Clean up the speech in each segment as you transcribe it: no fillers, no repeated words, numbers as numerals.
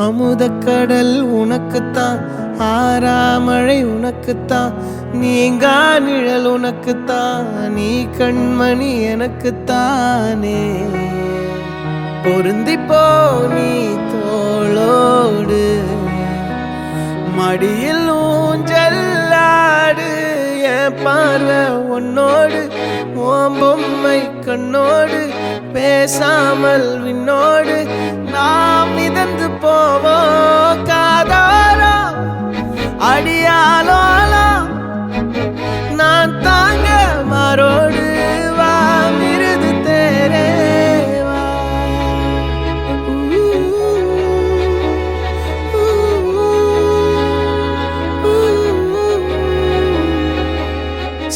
அமுதக்கடல் உனக்குத்தான், ஆறாமழை உனக்குத்தான், நீங்கா நிழல் உனக்குத்தான், நீ கண்மணி எனக்குத்தானே. பொருந்திப்போ நீ தோளோடு, மடியில் ஊஞ்சல்லாடு, என் பார்வை உன்னோடு, ஓம் பொம்மை கண்ணோடு, பேசாமல் விண்ணோடு நாம் மிதந்து போவோம் காதாரோ அடியாலோலோ. நான் தாங்க மாறோடு வா மிருது தேரே வா.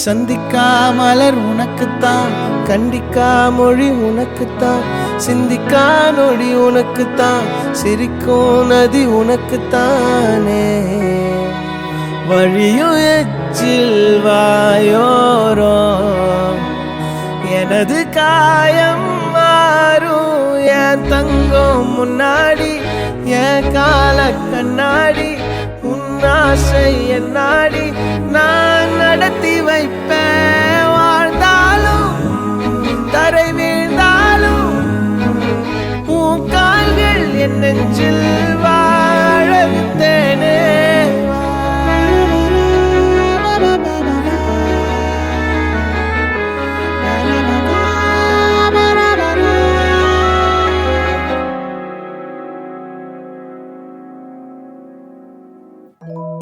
சந்திக்கா மலர் உனக்குத்தான், கண்டிக்கா மொழி உனக்குத்தான், சிந்திக்கா நொடி உனக்குத்தான், சிரிக்கும் நதி உனக்குத்தானே. வழியும் எச்சில் வாயோரோ எனது காயம் மாறும், என் தங்கம் முன்னாடி என் கால கண்ணாடி, உன்னாசை என்னாடி நான் நடத்தி வைப்பேன். வாழ்ந்தாலும் தரை வீழ்ந்தாலும் உன் கால்கள் என் நெஞ்சில் வாழ விட்டேனே.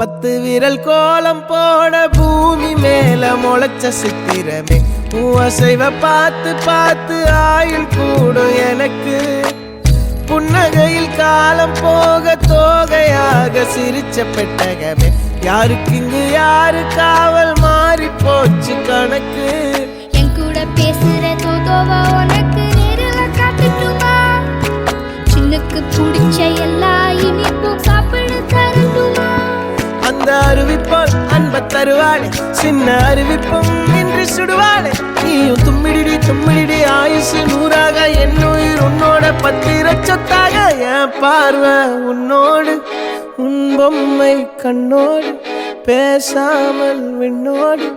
பத்து விரல் கோலம் போட பூமி மேல முளைச்ச சித்திரமே, அசைவ பார்த்து பார்த்து ஆயுள் கூடும் எனக்கு. புன்னகையில் காலம் போக தோகையாக சிரிச்ச பெட்டகமே, யாருக்கு இங்கு யாரு காவல் மாறி போச்சு கணக்கு. என் கூட பேசுற தோதோவா உனக்கு நேரில் காட்டுட்டுமா, சின்னுக்கு பிடிச்ச எல்லா இனிப்பும் சாப்பிட தரட்டுமா. அந்த அருவிப்போல் அன்ப தருவாளே, சின்ன அருவிப்பும் நின்று சுடுவாளே. நீயும் தும்மிடி தும்மிடி ஆயுசு நூறாக, என் உயிர் உன்னோட பத்திர சொத்தாக. என் பார்வை உன்னோடு, உன் பொம்மை கண்ணோடு, பேசாமல் விண்ணோடு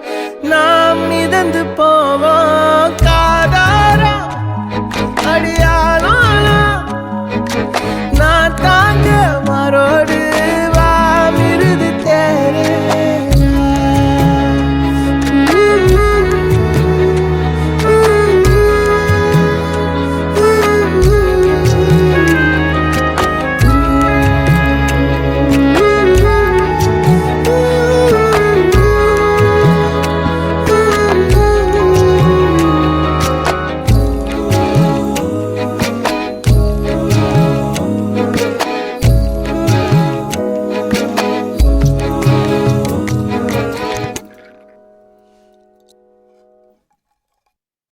நாம் மிதந்து போவோம் காதாரோ அடியாலோ.